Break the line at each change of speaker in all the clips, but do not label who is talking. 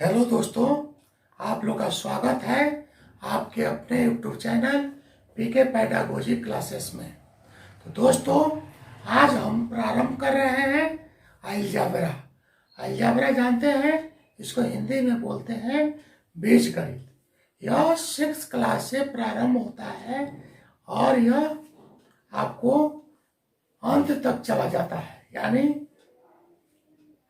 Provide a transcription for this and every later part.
Hello दोस्तों, आप लोग का स्वागत है आपके अपने YouTube channel PK pedagogy classes में। तो दोस्तों, आज हम प्रारंभ कर रहे हैं अलजेब्रा। अलजेब्रा जानते हैं, इसको हिंदी में बोलते हैं बीजगणित। यह 6th क्लास से प्रारंभ होता है और यह आपको अंत तक चला जाता है, यानी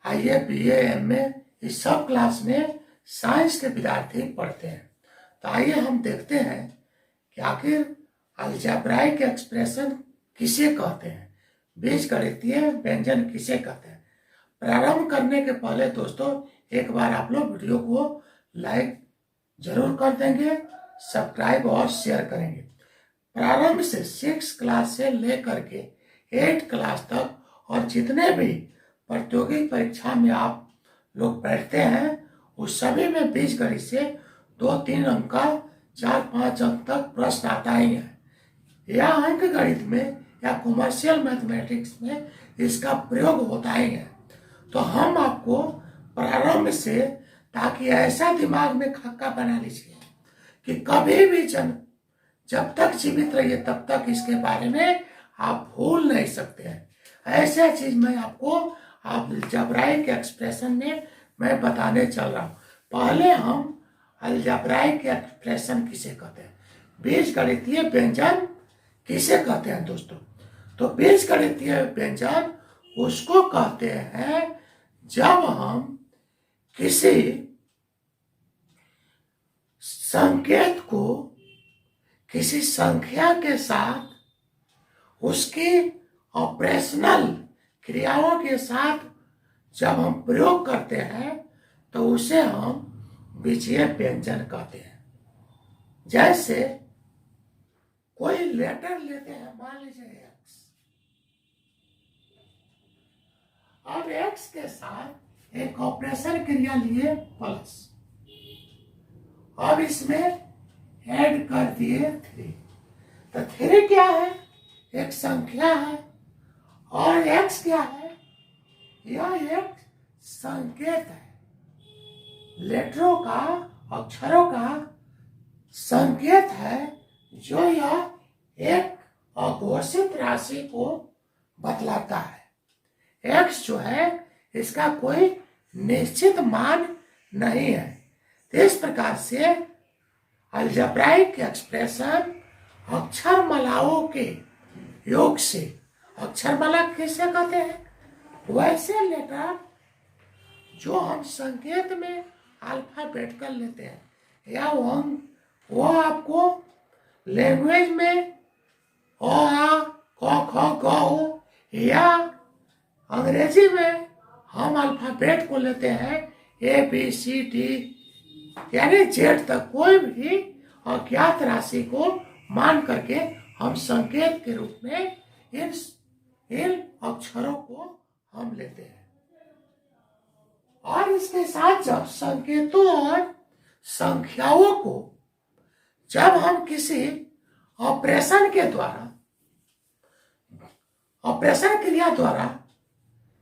आईए बीए एमए इस सब क्लास में साइंस के विद्यार्थी पढ़ते हैं। तो आइए हम देखते हैं कि आखिर अलजेब्राइक एक्सप्रेशन किसे कहते हैं, बीजगणितीय व्यंजन किसे कहते हैं। प्रारंभ करने के पहले दोस्तों, एक बार आप लोग वीडियो को लाइक जरूर कर देंगे, सब्सक्राइब और शेयर करेंगे। प्रारंभ से 6 क्लास से लेकर के 8 क्लास तक और जितने भी प्रतियोगी परीक्षा में आप लोग बैठते हैं उस सभी में बीजगणित से 2-3 अंक का 4-5 अंक तक प्रश्न आता ही है। या अंक गणित में या कॉमर्शियल मैथमेटिक्स में इसका प्रयोग होता ही है। तो हम आपको प्रारंभ से, ताकि ऐसा दिमाग में खक्का बना लीजिए कि कभी भी जब तक जीवित रहिए तब तक इसके बारे में आप भूल नहीं सकते हैं। ऐसा चीज मैं आपको अलजेब्राइक एक्सप्रेशन में मैं बताने चल रहा हूं। पहले हम अलजेब्राइक एक्सप्रेशन किसे कहते हैं, बीजगणितीय व्यंजन किसे कहते हैं दोस्तों। तो बीजगणितीय व्यंजन उसको कहते हैं जब हम किसी संकेत को किसी संख्या के साथ उसकी ऑपरेशनल क्रियाओं के साथ जब हम प्रयोग करते हैं तो उसे हम बीजीय व्यंजन कहते हैं। जैसे कोई लेटर लेते हैं, मान लीजिए एक्स, अब एक्स के साथ एक ऑपरेशन क्रिया लिए प्लस, अब इसमें ऐड कर दिए 3। तो 3 क्या है, एक संख्या है, और एक्स क्या है, यह एक संकेत है, लेटरों का, अक्षरों का संकेत है, जो यह एक अघोषित राशि को बतलाता है। एक्स जो है इसका कोई निश्चित मान नहीं है। तो इस प्रकार से अलजेब्राइक एक्सप्रेशन अक्षरमालाओं के योग से, अक्षरमाला किसे कहते हैं, वैसे लेटर जो हम संकेत में अल्फाबेट कर लेते हैं, या वो आपको लैंग्वेज में ओ आ क ख ग हो, या अंग्रेजी में हम अल्फाबेट को लेते हैं ABCD यानी जेड तक, कोई भी अज्ञात राशि को मान करके हम संकेत के रूप में इन अक्षरों को हम लेते हैं। और इसके साथ जब संकेतों और संख्याओं को जब हम किसी ऑपरेशन के द्वारा, ऑपरेशन क्रिया द्वारा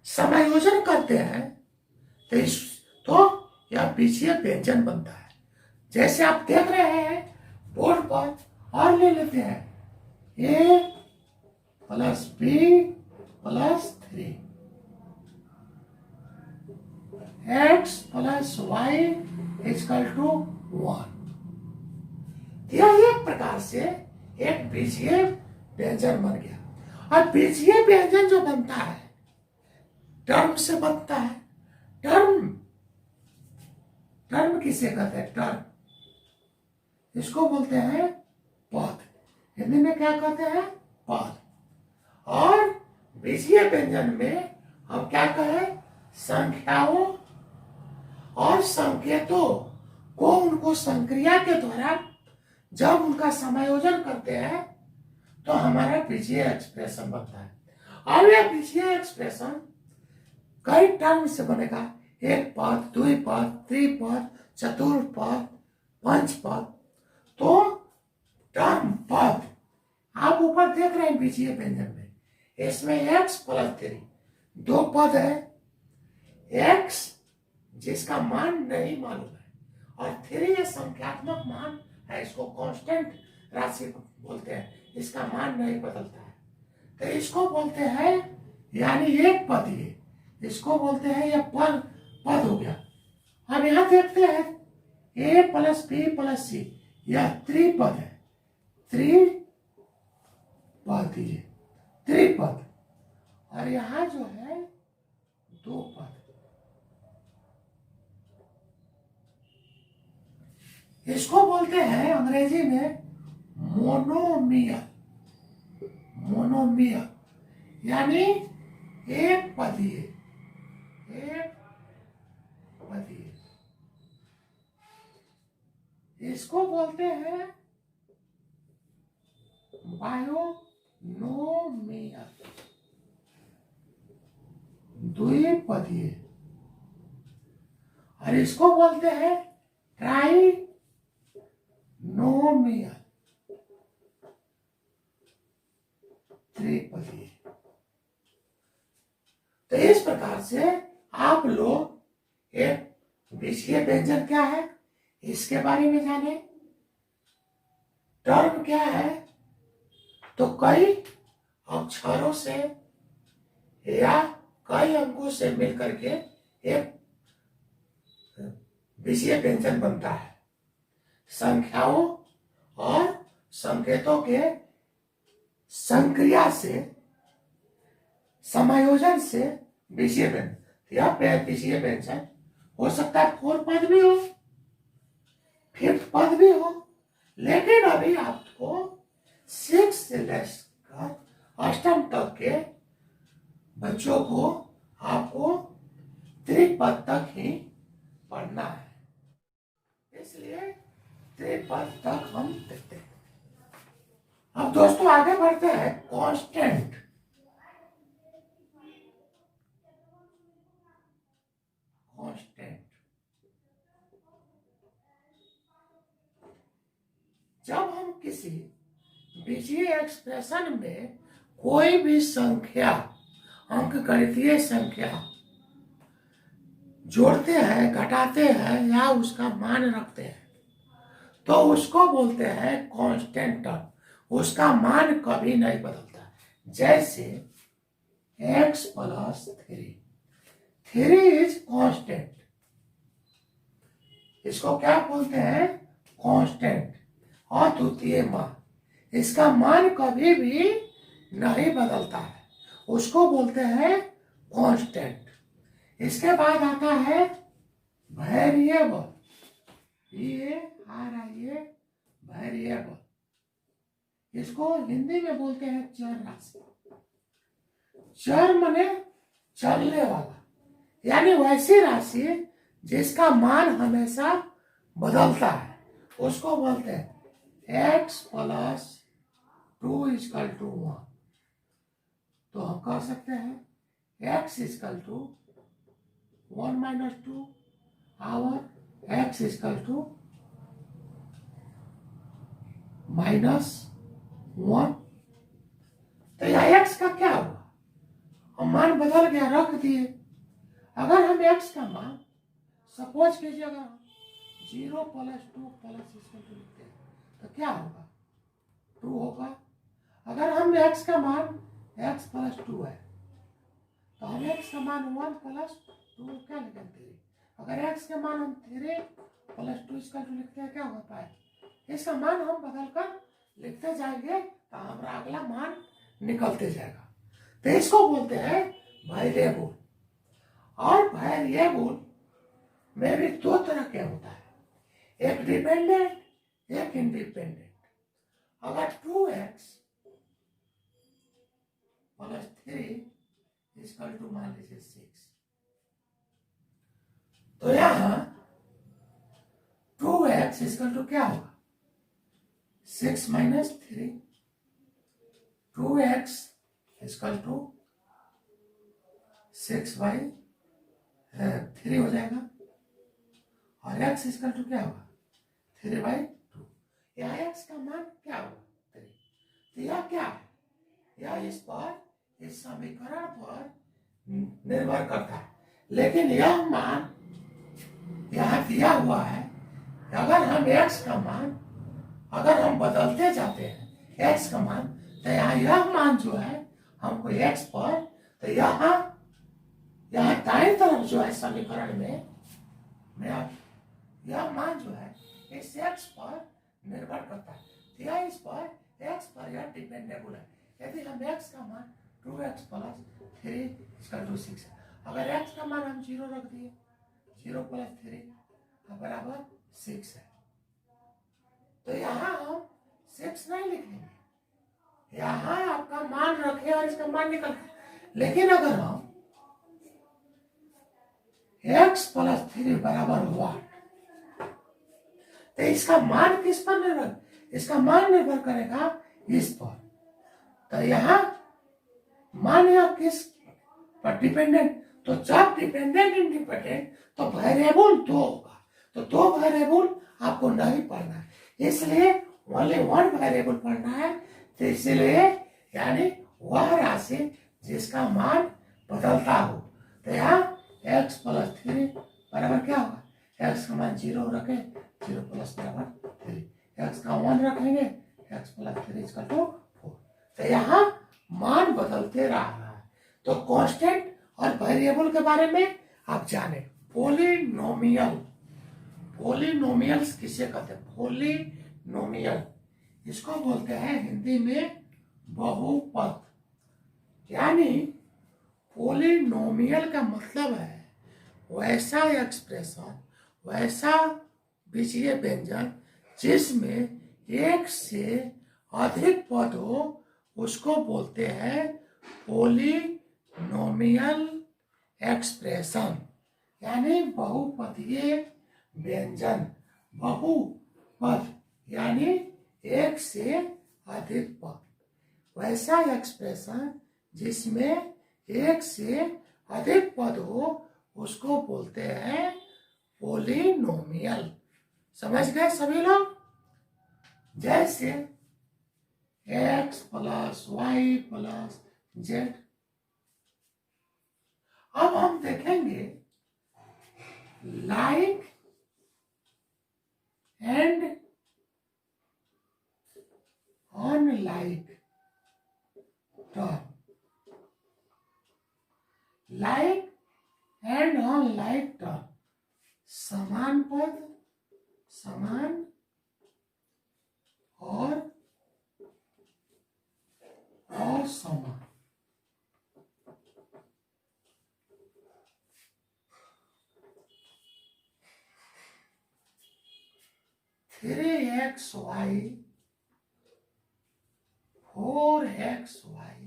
समायोजन करते हैं तो यह बीजीय व्यंजन बनता है। जैसे आप देख रहे हैं बोर्ड पर, और ले लेते हैं A + B + 3, x + y = 1। यह एक प्रकार से एक बीजीय व्यंजन बन गया। और बीजीय व्यंजन जो बनता है टर्म से बनता है। टर्म किसे कहते हैं, टर्म इसको बोलते हैं पद, हिंदी में क्या कहते हैं, पद। और बीजीय व्यंजन में हम क्या कहें, संख्याओं और संकेतों को उनको संक्रिया के द्वारा जब उनका समायोजन करते हैं तो हमारा बीजीय एक्सप्रेशन बनता है। और यह बीजीय एक्सप्रेशन कई टर्म से बनेगा, एक पद, द्विपद, त्रिपद, चतुर्पद, पंचपद। तो टर्म, पद आप ऊपर देख रहे हैं बीजीय व्यंजन में, इसमें x + 3 दो पद है, x जिसका मान नहीं मालूम है, और 3 ये संख्यात्मक मान है, इसको कांस्टेंट राशि बोलते हैं, इसका मान नहीं बदलता है, तो इसको बोलते हैं, यानी एक पद ये, इसको बोलते हैं, ये पद हो गया। अब यहां देखते हैं a प्लस बी प्लस सी, यह त्रिपद है, त्रिपद, ये त्रिपद, और यहां जो है 2 पद, इसको बोलते हैं अंग्रेजी में मोनोमियल, मोनोमियल, यानी एक पदीय, एक पदीय, इसको बोलते हैं बायोनोमियल, द्विपदीय, और इसको बोलते हैं ट्राइनोमियल, त्रिपदीय। तो इस प्रकार से आप लोग एक विषय व्यंजन क्या है इसके बारे में जाने, टर्म क्या है, तो कई अक्षरों से या कई अंकों से मिलकर के एक विषय व्यंजन बनता है। संख्याओं और संकेतों के संक्रिया से, समायोजन से विषय व्यंजन, या विषय व्यंजन हो सकता है 4 पद भी हो, 5th पद भी हो, लेकिन अभी आपको 6 से लेकर 8वीं तक के बच्चों को आपको त्रिपद तक ही पढ़ना है, इसलिए त्रिपद तक हम देखते हैं। अब दोस्तों आगे बढ़ते हैं, कांस्टेंट। कांस्टेंट, जब हम किसी बीजीय एक्सप्रेशन में कोई भी संख्या, अंकगणितीय संख्या जोड़ते हैं, घटाते हैं या उसका मान रखते हैं, तो उसको बोलते हैं कांस्टेंट टर्म, उसका मान कभी नहीं बदलता। जैसे x प्लस 3 इज कांस्टेंट, इसको क्या बोलते हैं, कांस्टेंट, अद्वितीय मान, इसका मान कभी भी नहीं बदलता है, उसको बोलते हैं कांस्टेंट। इसके बाद आता है वेरिएबल, ये आ रहा है वेरिएबल, इसको हिंदी में बोलते हैं चर राशि। चर माने चलने वाला, यानी वैसी राशि जिसका मान हमेशा बदलता है, उसको बोलते हैं x प्लस 2 इजकल टू 1। तो हम कह सकते हैं x इजकल टू 1 माइनस 2 और x इजकल टू -1। तो यह x का क्या हुआ, हम मान बदल गया, रख दिए। अगर हम x का मान सपोज कीजिए अगर हम 0 प्लस 2 प्लस इजकल टू लिखते हैं तो क्या होगा, 2 होगा। अगर हम x का मान x प्लस 2 है तो हम x का मान 1 प्लस 2 क्या लिखेंगे, अगर x का मान हम 3 प्लस 2 इजकल टू लिखते हैं क्या होता है, इसका मान हम बदलकर लिखते जाएंगे तो हमारा अगला मान निकलते जाएगा। तो इसको बोलते हैं वेरिएबल। और वेरिएबल में भी 2 तरह के होता है, एक डिपेंडेंट, एक इंडिपेंडेंट। अगर 2x प्लस 3 इजकल टू मान लीजिए 6, तो यहां 2x इजकल टू क्या होगा, 6 माइनस 3, 2x इजकल टू 6/3 हो जाएगा, और x इजकल टू क्या होगा, 3/2। यह x का मान क्या होगा, 3। तो यह क्या है, यह इस समीकरण पर निर्भर करता है, लेकिन यह मान यहाँ दिया हुआ है अगर हम x का मान अगर हम बदलते जाते हैं x का मान, तो यहाँ यह मान जो है हमको x पर, तो यहाँ दाएं तरफ जो है समीकरण में यह मान जो है इस x पर निर्भर करता है। तो यह इस पर x पर यह डिपेंडेबल है। यदि हम x का मान 2x प्लस 3 6 है, अगर x का मान हम 0 रख दिए, 0 प्लस 3 बराबर 6 है, तो यहाँ हम 6 नहीं लिखेंगे, यहाँ आपका मान रखे और इसका मान निकल। लेकिन अगर हम x प्लस 3 बराबर हुआ, तो इसका मान किस पर निर्भर, इसका मान निर्भर करेगा इस पर। तो यहाँ मान यह किस पर डिपेंडेंट, तो जब डिपेंडेंट इंडिपेंडेंट तो वेरिएबल 2 होगा, तो 2 वेरिएबल आपको नहीं पढ़ना है, इसलिए ओनली 1 वेरिएबल पढ़ना है। तो इसलिए यानी वह राशि जिसका मान बदलता हो। तो यहाँ x प्लस 3 बराबर क्या होगा, x का मान 0 रखे, 0 प्लस बराबर 3, x का 1 रखेंगे, x प्लस 3 इक्वल टू 4। तो यहाँ मान बदलते रहा है। तो कांस्टेंट और वेरिएबल के बारे में आप जाने। पोलिनोमियल, पोलिनोमियल्स किसे कहते हैं, पोलिनोमियल इसको बोलते हैं हिंदी में बहुपद। यानी पोलिनोमियल का मतलब है वैसा एक्सप्रेशन, वैसा बीजीय व्यंजन जिसमें एक से अधिक पद हो, उसको बोलते हैं पोलिनोमियल एक्सप्रेशन। यानी बहुपदीय व्यंजन, बहुपद यानी एक से अधिक पद, वैसा एक्सप्रेशन जिसमें एक से अधिक पद हो, उसको बोलते हैं पोलिनोमियल। समझ गए सभी लोग। जैसे x plus y plus z. अब हम देखेंगे like and unlike term. Like and unlike term, समान पद, समान और असमान। 3xy 4xy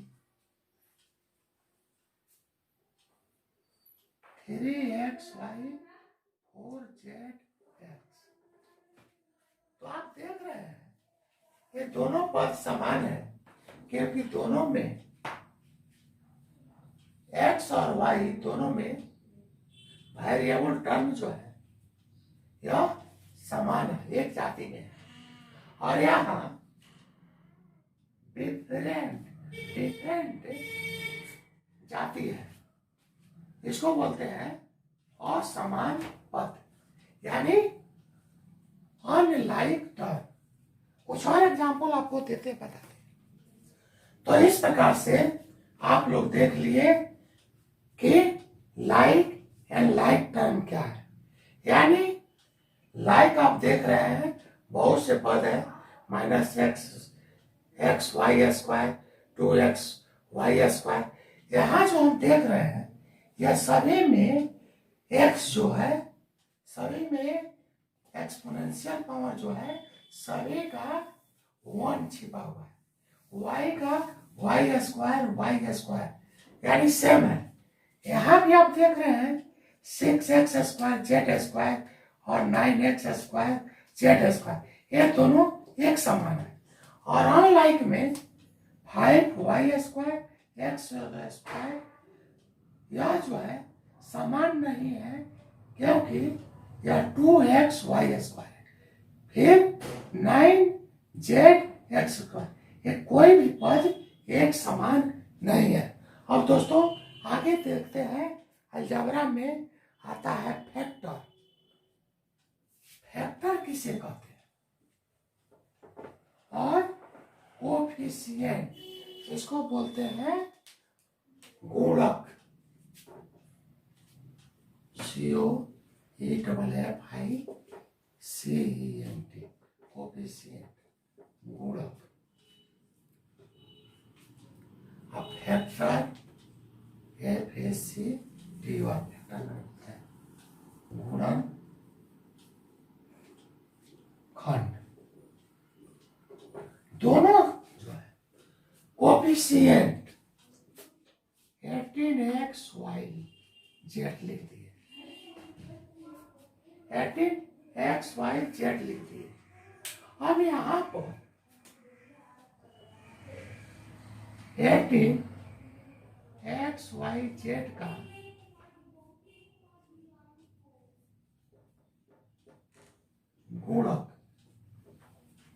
3xy 4zx। तो आप देख रहे हैं ये दोनों पद समान है, क्योंकि दोनों में x और y दोनों में वेरिएबल टर्म जो है यह समान है, एक जाति में है। और यहाँ डिफरेंट डिफरेंट जाति है, इसको बोलते हैं असमान पद, यानी अनलाइक टर्म। कुछ और एग्जाम्पल आपको देते बताते। तो इस प्रकार से आप लोग देख लिए कि लाइक एंड लाइक टर्म क्या है। यानी लाइक आप देख रहे हैं बहुत से पद है, -x y square 2x y square. यहाँ जो हम देख रहे हैं यह सभी में x जो है, सभी में एक्सपोनेंशियल पावर जो है सभी का 1 छिपा हुआ है। y का वाई स्क्वायर यानी सेम है। यहाँ भी आप देख रहे हैं 6x स्क्वायर जेड स्क्वायर और 9x स्क्वायर जेड स्क्वायर, ये दोनों एक समान है। और अनलाइक में 5y स्क्वायर एक्स स्क्वायर यह जो है समान नहीं है, क्योंकि यह 2x वाई स्क्वायर है, फिर 9z एक्स स्क्वायर, ये कोई भी पद एक समान नहीं है। अब दोस्तों आगे देखते हैं, अलजेब्रा में आता है फैक्टर। किसे कहते हैं? और कोफिशिएंट इसको बोलते हैं गुणक। COEFFICIENT कोफिशिएंट गुणक। अब फैक्टर FACTOR फैक्टर होता है गुणन खंड। दोनों जो है कोफिशिएंट 18XYZ लिख दिए, 18XYZ लिख दिए। अब यहां पर 18XYZ का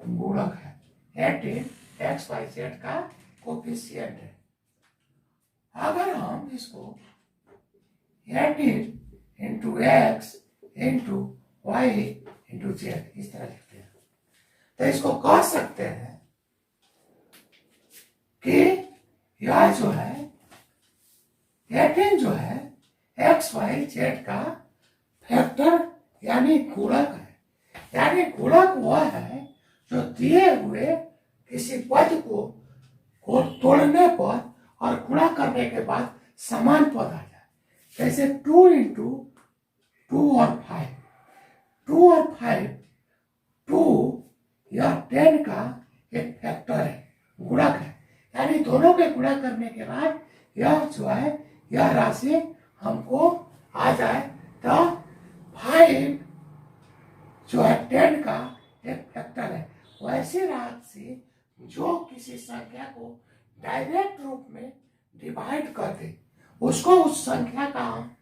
गुणक है, 18XYZ का कोफिशिएंट है। अगर हम इसको 18 into x into y into z इस तरह लिखते हैं, तो इसको कह सकते हैं कि यह जो है 18 जो है XYZ का फैक्टर यानी गुणक है। यानी गुणक वह है जो दिए हुए किसी पद को तोड़ने पर और गुणा करने के बाद समान पद आ जाए। जैसे 2 इंटू 2 और 5, 2 और 5 2 या 10 का एक फैक्टर है, गुणक है। यानी दोनों के गुणा करने के बाद यह जो है यह राशि हमको आ जाए, तो 5 जो है 10 का एक फैक्टर है। वैसी राशि जो किसी संख्या को डायरेक्ट रूप में डिवाइड कर दे उसको उस संख्या का हम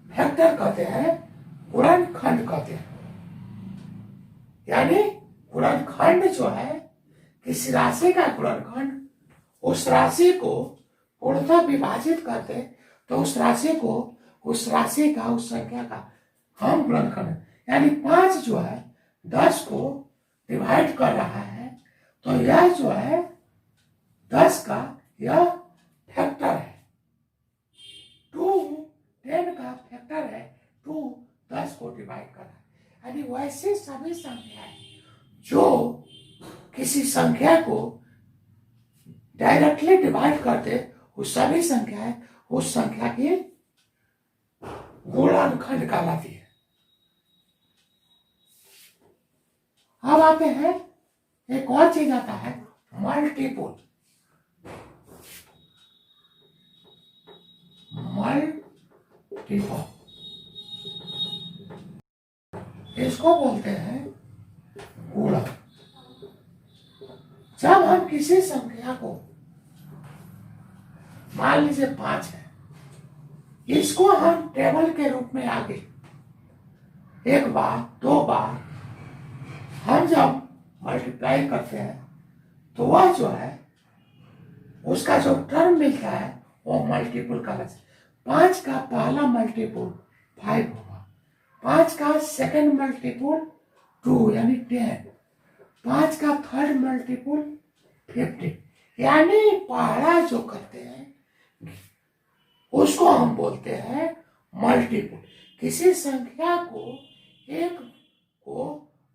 फैक्टर कहते हैं, गुणनखंड कहते हैं। यानी गुणनखंड जो है किसी राशि का गुणनखंड उस राशि को पूर्णतः विभाजित करते तो उस राशि को उस राशि का उस संख्या का हम गुणनखंड। यानी 5 जो है 10 को डिवाइड कर रहा है, तो यह जो है 10 का यह फैक्टर है। 2 10 का फैक्टर है, 2 10 को डिवाइड कर रहा है। यानी वैसे सभी संख्याएं जो किसी संख्या को डायरेक्टली डिवाइड करते उस सभी संख्याएं उस संख्या की गुणनखंड कहलाती है। अब आते हैं एक और चीज आता है मल्टीपल। मल्टीपल इसको बोलते हैं गुणक। जब हम किसी संख्या को मान लीजिए 5 है, इसको हम टेबल के रूप में आगे एक बार 2 बार हम जब मल्टीप्लाई करते हैं तो वह जो है उसका जो टर्म मिलता है वो मल्टीपल कहलाता है। 5 का पहला मल्टीपल 5 होगा, 5 का सेकंड मल्टीपल 2 यानी 10, 5 का थर्ड मल्टीपल 50। यानी पहला जो करते हैं उसको हम बोलते हैं मल्टीपल। किसी संख्या को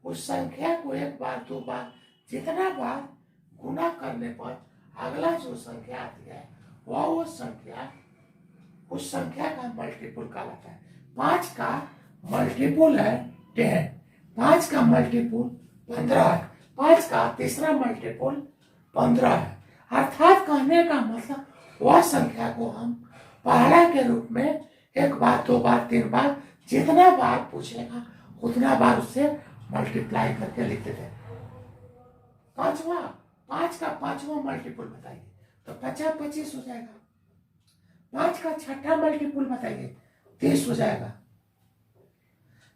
उस संख्या को एक बार 2 बार जितना बार गुना करने पर अगला जो संख्या आती है वह उस संख्या का मल्टीपल कहलाता है। 5 का मल्टीपल है 10, 5 का मल्टीपल 15 है, 5 का तीसरा मल्टीपल 15 है। अर्थात कहने का मतलब वह संख्या को हम पहला के रूप में एक बार 2 बार 3 बार जितना बार पूछेगा उतना बार उससे मल्टीप्लाई करके लिखते थे। 5 का 5वां मल्टीपल बताइए तो 50 25 हो जाएगा। 5 का 6ठा मल्टीपल बताइए 30 हो जाएगा।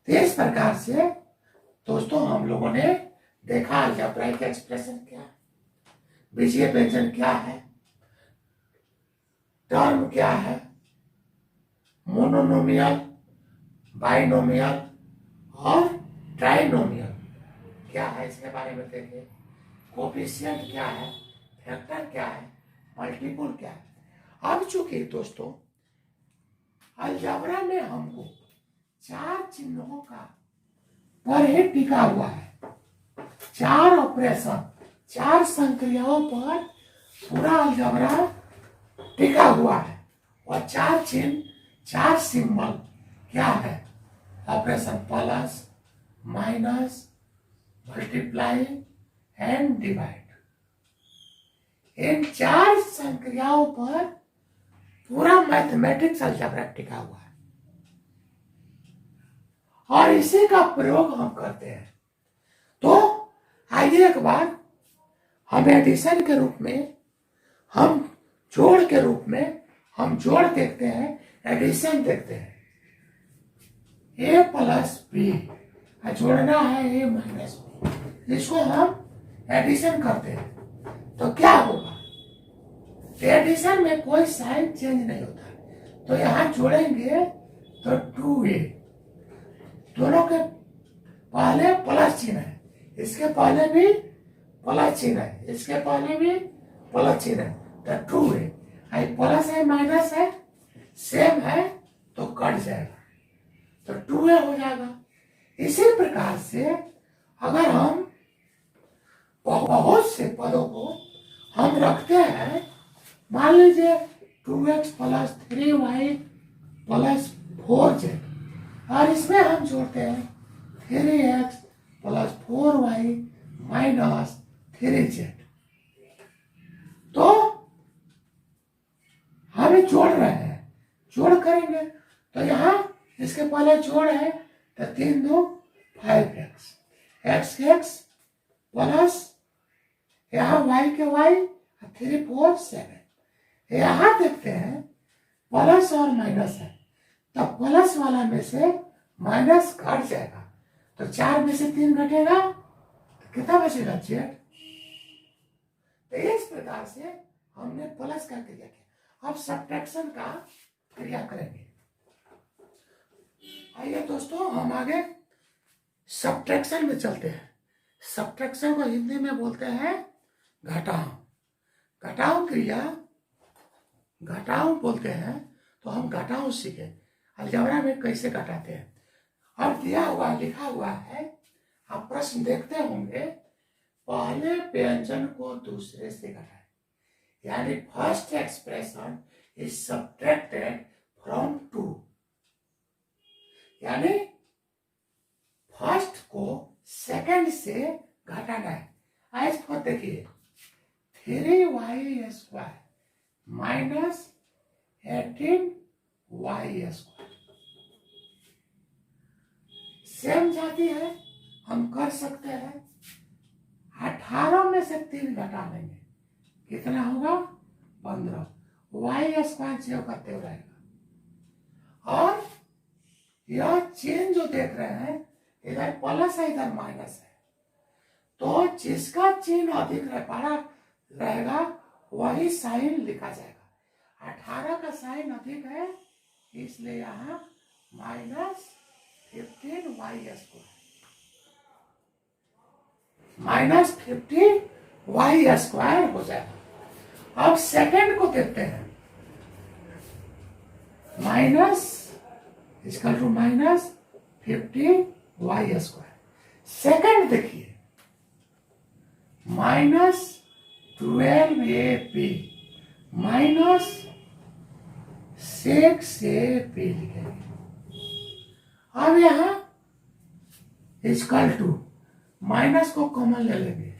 तो इस प्रकार से दोस्तों हम लोगों ने देखा अलजेब्राइक एक्सप्रेशन क्या है, बीजीय व्यंजन क्या है, टर्म क्या है, मोनोनोमियल, बाइनोमियल और ट्राइनोमियल। क्या है इसके बारे में देखें, कोफिशिएंट क्या है, फैक्टर क्या है, मल्टीपल क्या है। अब चूंकि दोस्तों अलजेब्रा में हमको 4 चिन्हों का पर ही टिका हुआ है, 4 ऑपरेशन, 4 संक्रियाओं पर पूरा अलजेब्रा टिका हुआ है। और 4 चिन्ह, 4 सिंबल क्या है, operation plus, minus, multiply and divide. इन 4 संक्रियाओं पर पूरा मैथमेटिक्स अलजेब्रा टिका हुआ है और इसी का प्रयोग हम करते हैं। तो आइए एक बार हम एडिशन के रूप में, हम जोड़ के रूप में हम जोड़ देखते हैं, एडिशन देखते हैं। ए प्लस बी जोड़ना है ए माइनस बी, इसको हम एडिशन करते हैं तो क्या होगा, एडिशन में कोई साइन चेंज नहीं होता है। तो यहां जोड़ेंगे तो 2a, दोनों के पहले प्लस चिन्ह है, इसके पहले भी प्लस चिन्ह है, इसके पहले भी प्लस चिन्ह है, तो 2a प्लस है माइनस है सेम है तो कट जाएगा, तो 2a हो जाएगा। इसी प्रकार से अगर हम बहुत से पदों को हम रखते हैं, मान लीजिए 2x plus 3y plus 4z, और इसमें हम जोड़ते हैं 3x plus 4y minus 3z, तो हम जोड़ रहे हैं, जोड़ करेंगे तो यहाँ इसके पहले जोड़ है तो 3 2 5x, x प्लस यहाँ y के y 3 4 7। यहाँ देखते हैं प्लस और माइनस है, तो प्लस वाला में से माइनस घट जाएगा, तो 4 में से 3 घटेगा तो कितना बचेगा z। तो इस प्रकार से हमने प्लस का क्रिया किया। अब सब्ट्रैक्शन का क्रिया करेंगे। आइए दोस्तों हम आगे सब्ट्रैक्शन में चलते हैं। सब्ट्रैक्शन को हिंदी में बोलते हैं घटाव। घटाव क्रिया घटाव बोलते हैं, तो हम घटाव सीखे अलजेब्रा में कैसे घटाते हैं। अब दिया हुआ लिखा हुआ है, आप प्रश्न देखते होंगे, पहले व्यंजन को दूसरे से घटाएं, यानी first expression is subtracted from 2, यानी फर्स्ट को सेकंड से घटाना है। आज को देखिए 3y square minus 18y square same जाती है, हम कर सकते हैं। 18 में से 3 घटा लेंगे, कितना होगा 15, y स्क्वायर सेव करते हुए रहेगा। और यह चेंज जो देख रहे हैं, इधर प्लस है इधर माइनस है, तो जिसका चिन्ह अधिक बड़ा रहेगा वही साइन लिखा जाएगा। 18 का साइन अधिक है, इसलिए यहाँ minus 15y square, minus 50y square हो जाएगा। अब सेकंड को देखते हैं, minus equal to minus 50y square. Second देखिए माइनस 12ab माइनस 6ab लिखेंगे। अब यहां इक्वल टू माइनस को कॉमन ले लेंगे,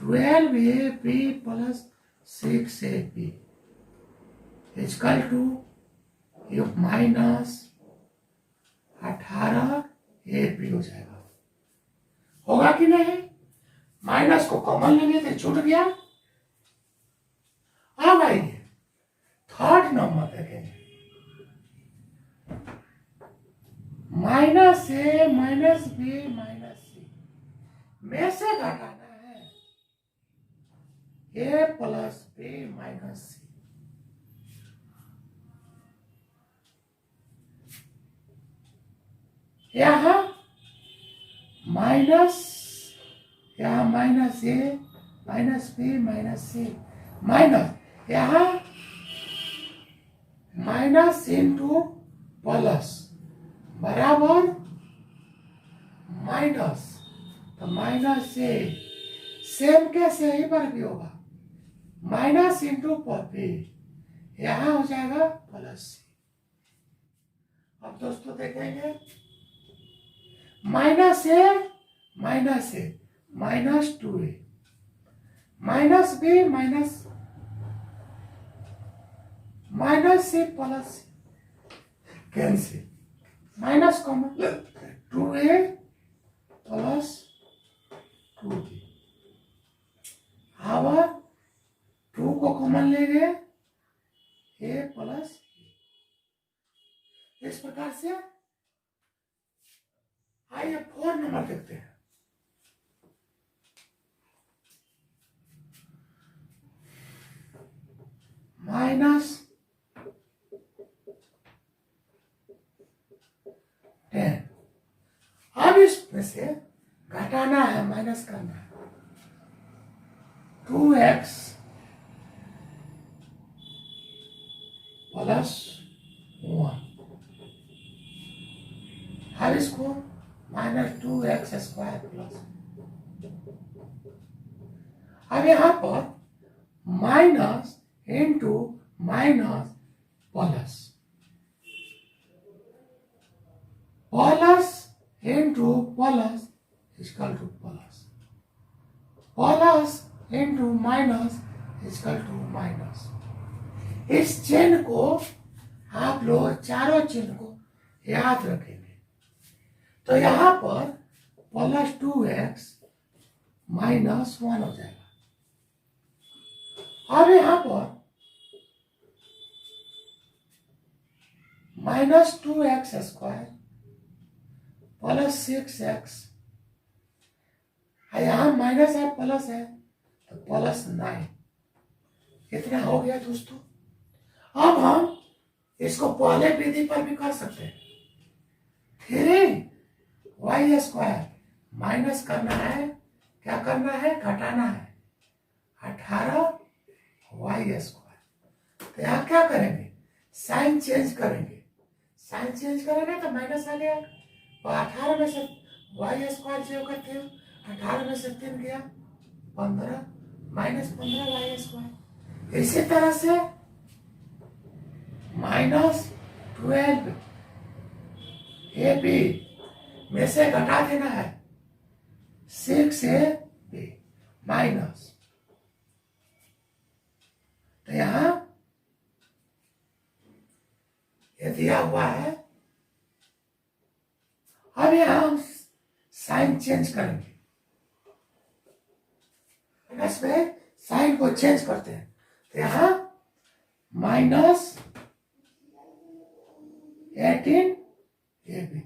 12ab plus 6ab equal to minus 18ab हो जाएगा। होगा कि नहीं? माइनस को कॉमन लेंगे तो छूट गया। अब आइए थर्ड नंबर देखेंगे, minus A minus B minus सी में से घटाना है ए प्लस बी माइनस सी। यहां माइनस यहाँ minus A minus B minus C minus यहाँ माइनस इंटू प्लस बराबर माइनस, तो माइनस ए सेम कैसे यहीं पर भी होगा माइनस इंटू बी, यहां हो जाएगा प्लस सी। अब दोस्तों देखेंगे minus A minus 2a minus B minus C plus C cancel minus common 2a plus 2b। अब 2 को कॉमन लेंगे a प्लस इस प्रकार से। आइए 4 नंबर देखते हैं। माइनस 10, अब इसमें से घटाना है माइनस करना है 2x प्लस 1, अब इसको माइनस 2x स्क्वायर प्लस, अब यहां पर minus into minus plus plus into plus equal to plus plus into minus equal to minus. इस चिन्ह को आप लोग चारों चिन्ह को याद रखेंगे। तो यहां पर प्लस 2x माइनस 1 हो जाएगा। अब यहां पर minus 2x square plus 6x, यहां माइनस है प्लस है तो प्लस 9, इतना हो गया दोस्तों। अब हम इसको पहले विधि पर भी कर सकते हैं। 3y स्क्वायर माइनस करना है, क्या करना है घटाना है 18y स्क्वायर। तो यहाँ क्या करेंगे साइन चेंज करेंगे, साइन चेंज करेंगे तो माइनस आ गया, तो 18 में से y स्क्वायर जो करते हो 18 में से 3 गया 15 माइनस 15y स्क्वायर। इसी तरह से माइनस 12 ab में से घटा देना है 6ab माइनस, तो यहां ये दिया हुआ है। अब यहां हम साइन चेंज करेंगे, इसमें साइन को चेंज करते हैं, तो यहां माइनस 18 ab,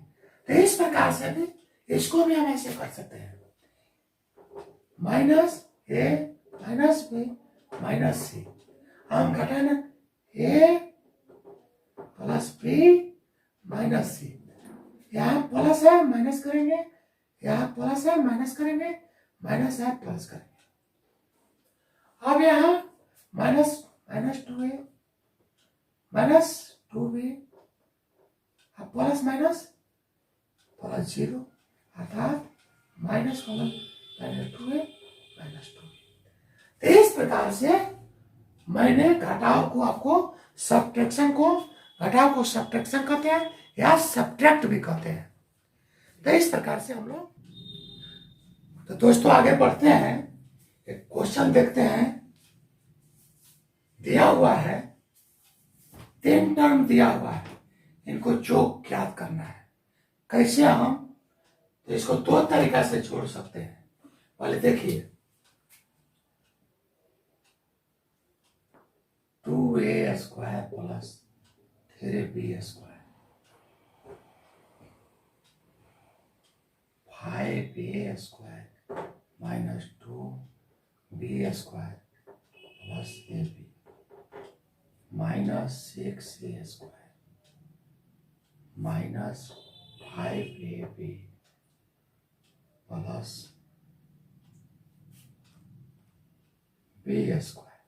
तो इस प्रकार से भी इसको भी हम ऐसे कर सकते हैं minus a minus b minus c। हम घटाना a plus b minus c, यहाँ प्लस है माइनस करेंगे, यहाँ प्लस है माइनस करेंगे, माइनस है प्लस करेंगे। अब यहाँ माइनस 2a माइनस 2b, अब प्लस माइनस प्लस 0 अर्थात minus common minus 2a minus 2b। तो इस प्रकार से मैंने घटाव को आपको सब्ट्रैक्शन को, घटाव को सब्ट्रैक्शन कहते हैं या सब्ट्रैक्ट भी कहते हैं। तो इस प्रकार से हम लोग, तो दोस्तों आगे बढ़ते हैं, एक क्वेश्चन देखते हैं। दिया हुआ है 3 टर्म दिया हुआ है, इनको जोड़ ज्ञात करना है। कैसे हम, तो इसको 2 तरीका से जोड़ सकते हैं। पहले देखिए 2a square plus 3b square 5a square minus 2b square plus ab minus 6a square minus 5ab plus b square.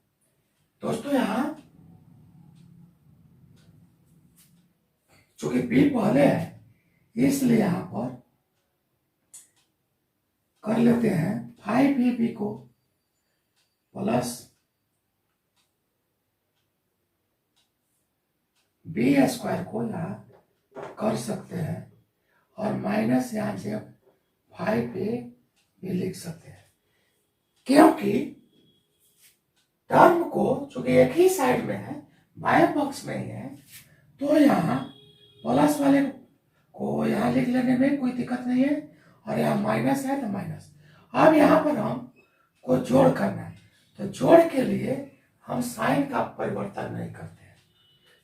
दोस्तों यहां चूंकि बी पहले है इसलिए यहां पर कर लेते हैं 5ab को प्लस बी स्क्वायर को यहां कर सकते हैं और माइनस यहां से 5a भी लिख सकते हैं, क्योंकि टर्म को चूंकि एक ही साइड में है, बाएं पक्ष में ही है, तो यहाँ प्लस वाले को यहाँ लिख लेने में कोई दिक्कत नहीं है और यहाँ माइनस है तो माइनस। अब यहाँ पर हम को जोड़ करना है, तो जोड़ के लिए हम साइन का परिवर्तन नहीं करते हैं।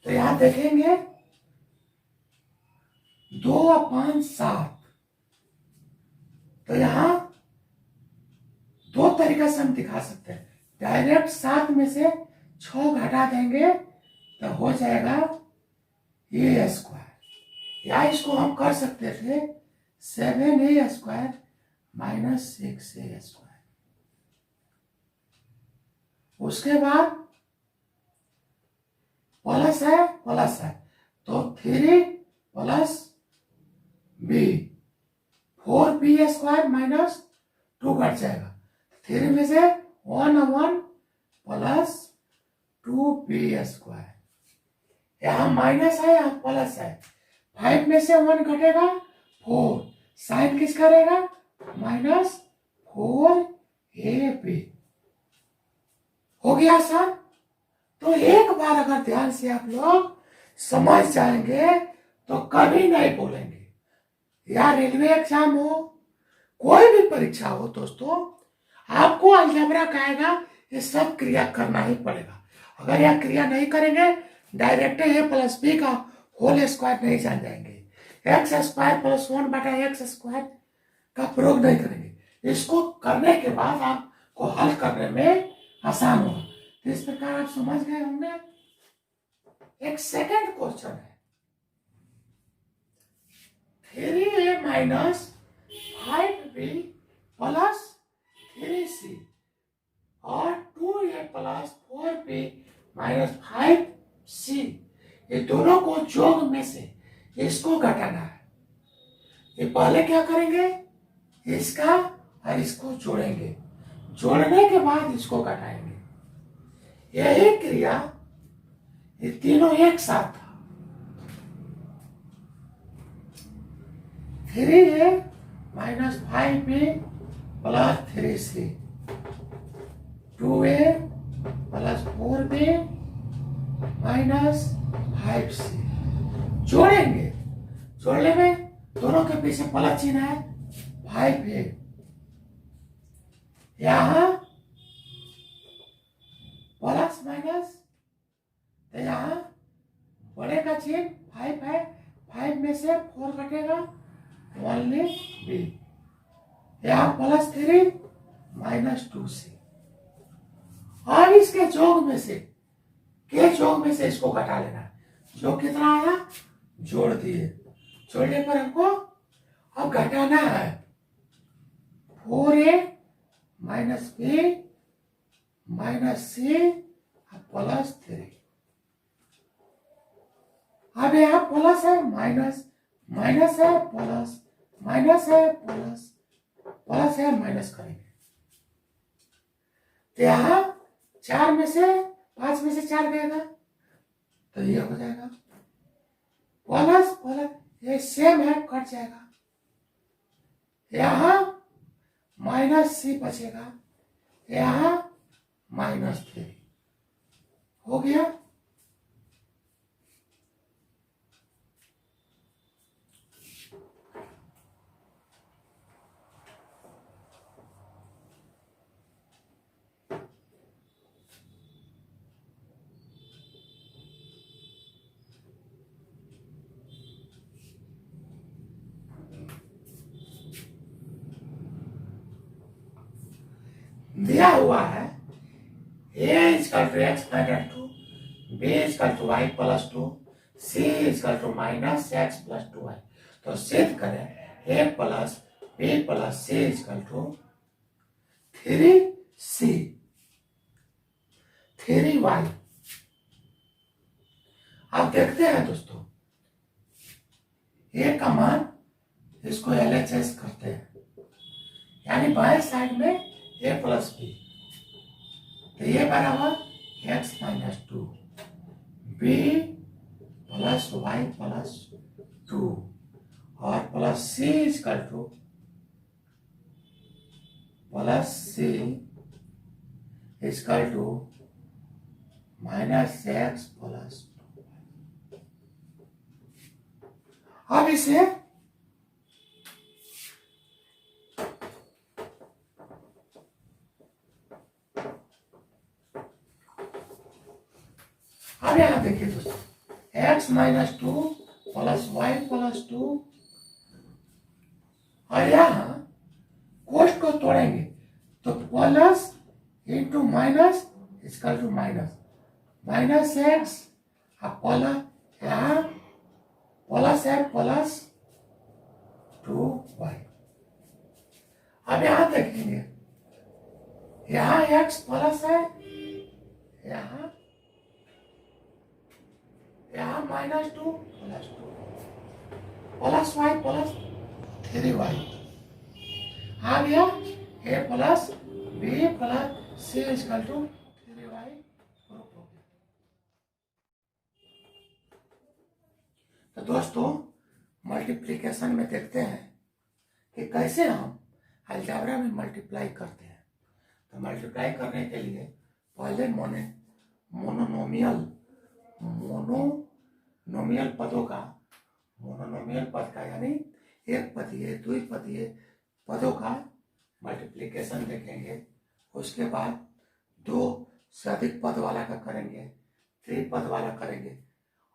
तो यहाँ देखेंगे 2/7, तो यहाँ दो तरीका से हम दिखा सकते हैं। डायरेक्ट 7 में से 6 घटा देंगे तो हो जाएगा ए स्क्वायर, या इसको हम कर सकते थे 7a square minus 6a square. उसके बाद प्लस है तो 3 plus b, 4b square minus 2 घट जाएगा, 3 में से 1 प्लस 2b स्क्वायर। यहाँ माइनस है यहाँ प्लस है, 5 में से 1 घटेगा 4, साइन किसका रहेगा माइनस 4ab। हो गया आसान। तो एक बार अगर ध्यान से आप लोग समझ जाएंगे तो कभी नहीं बोलेंगे। या रेलवे एग्जाम हो, कोई भी परीक्षा हो दोस्तों, आपको अलजेब्रा का आएगा, ये सब क्रिया करना ही पड़ेगा। अगर यह क्रिया नहीं करेंगे डायरेक्ट a प्लस बी का होल स्क्वायर नहीं जान जाएंगे, x square plus 1/x square का प्रयोग नहीं करेंगे। इसको करने के बाद आपको हल करने में आसान होगा। तो इस प्रकार आप समझ गए होंगे। एक सेकंड क्वेश्चन है, 3a minus 5b plus 3c और 2a plus 4b minus 5c, ये दोनों को जोड़ में से इसको घटाना है। ये पहले क्या करेंगे, इसका और इसको जोड़ेंगे, जोड़ने के बाद इसको घटाएंगे। यही क्रिया ये तीनों एक साथ था। 3a minus 5b plus 3c, 2a plus 4b minus 5c, जोड़ेंगे। जोड़ने में दोनों के पीछे प्लस चिन्ह है, 5a, यहां प्लस माइनस, तो यहां बड़े का चिन्ह 5 है, 5 में से 4 घटेगा ओनली b, यहां प्लस 3 माइनस 2c। और इसके जोड़ में से इसको घटा लेना है। जो कितना आया जोड़ दिए, जोड़ने पर हमको अब घटाना है 4a minus b minus c plus 3। अब यहाँ प्लस है माइनस, माइनस है प्लस, माइनस है प्लस, प्लस है माइनस करेंगे। तो यहाँ 4 में से 5 में से 4 गएगा तो ये हो जाएगा प्लस प्लस, ये सेम है कट जाएगा। यहाँ माइनस c बचेगा, यहाँ माइनस 3 हो गया। दिया हुआ है a equal to x minus 2, b equal to y plus 2, c equal to minus x plus 2y। तो सिद्ध करें a plus b plus c equal to 3c। 3y। अब देखते हैं दोस्तों, ए का मान इसको LHS करते हैं, यानी बाएं साइड में a प्लस बी, तो ये बराबर x minus 2, b plus y plus 2 और plus c equal to plus c equal to minus x plus 2। अब इसे अब यहां देखिए दोस्तों, x minus 2 plus y plus 2, और यहां कोष्ट को तोड़ेंगे तो plus into minus equal to minus, minus x plus यहाँ प्लस है प्लस 2y। अब यहां देखेंगे, यहाँ x प्लस है, यहाँ minus 2 plus 2 plus y plus 3y आ गया, a plus b plus c equal to 3y proof हो गया। तो दोस्तों मल्टीप्लिकेशन में देखते हैं कि कैसे हम अलजेब्रा में मल्टीप्लाई करते हैं। तो मल्टीप्लाई करने के लिए पहले मोनोनोमियल पद का यानी एक पदीय द्विपदीय पदों का मल्टीप्लिकेशन देखेंगे। उसके बाद 2 से अधिक पद वाला का करेंगे, त्रिपद वाला करेंगे,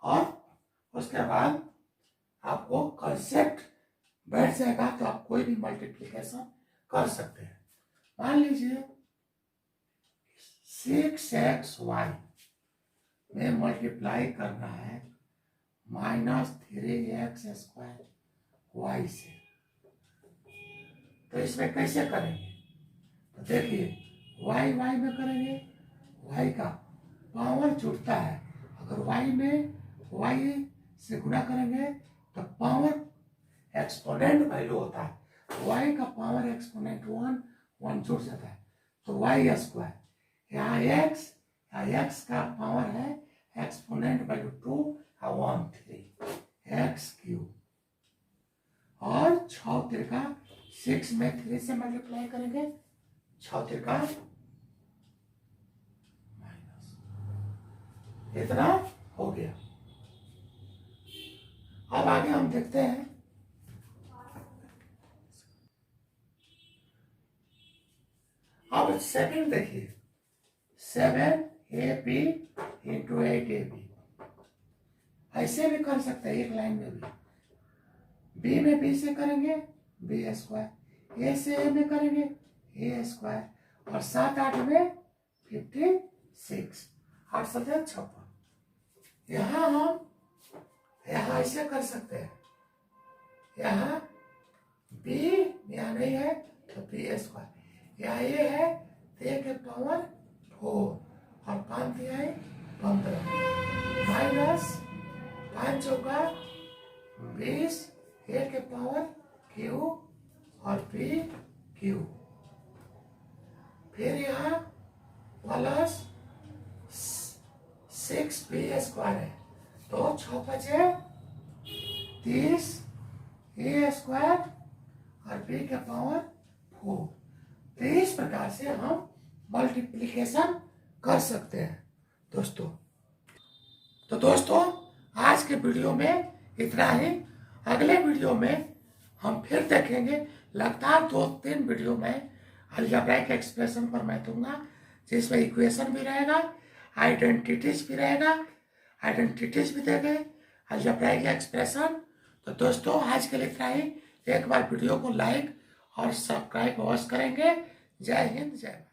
और उसके बाद आपको कंसेप्ट बैठ जाएगा तो आप कोई भी मल्टीप्लिकेशन कर सकते हैं। मान लीजिए 6xy में मल्टीप्लाई करना है -3x² y से, तो इसमें कैसे करेंगे? तो देखिए y में करेंगे, y का पावर जुड़ता है, अगर y में y से गुणा करेंगे तो पावर एक्सपोनेंट वैल्यू होता है, y का पावर एक्सपोनेंट 1 जुड़ जाता है, तो y²। यहाँ x का पावर है एक्सपोनेंट वैल्यू 2 1 3 x³ और 6 तिरका 6 में 3 से मल्टीप्लाई करेंगे, 6 तिरका माइनस, इतना हो गया। अब आगे हम देखते हैं, अब सेकंड देखिए 7ab इंटू 8ab, ऐसे भी कर सकते हैं, एक लाइन में भी। b में b से करेंगे b², a से a में करेंगे a², और 7 8 में 56, 8 7 56। यहाँ ऐसे कर सकते हैं, यहाँ b यहाँ नहीं है तो b², यहाँ a है तो a के पावर 4 और 5 तिहाई 15 माइनस 5 चौका 20, a के पावर q और p/q, फिर यहाँ प्लस 6b² है, तो 6 बचे 30 a² और b के पावर 4। तो इस प्रकार से हम मल्टीप्लिकेशन कर सकते हैं दोस्तों। तो दोस्तों आज के वीडियो में इतना ही। अगले वीडियो में हम फिर देखेंगे, लगातार 2-3 वीडियो में अलजेब्रिक एक्सप्रेशन पर मैं दूंगा, जिसमें इक्वेशन भी रहेगा, आइडेंटिटीज भी रहेगा, आइडेंटिटीज भी देंगे, अलजेब्रिक एक्सप्रेशन। तो दोस्तों आज के लिए इतना ही। एक बार वीडियो को लाइक और सब्सक्राइब अवश्य करेंगे। जय हिंद, जय भारत।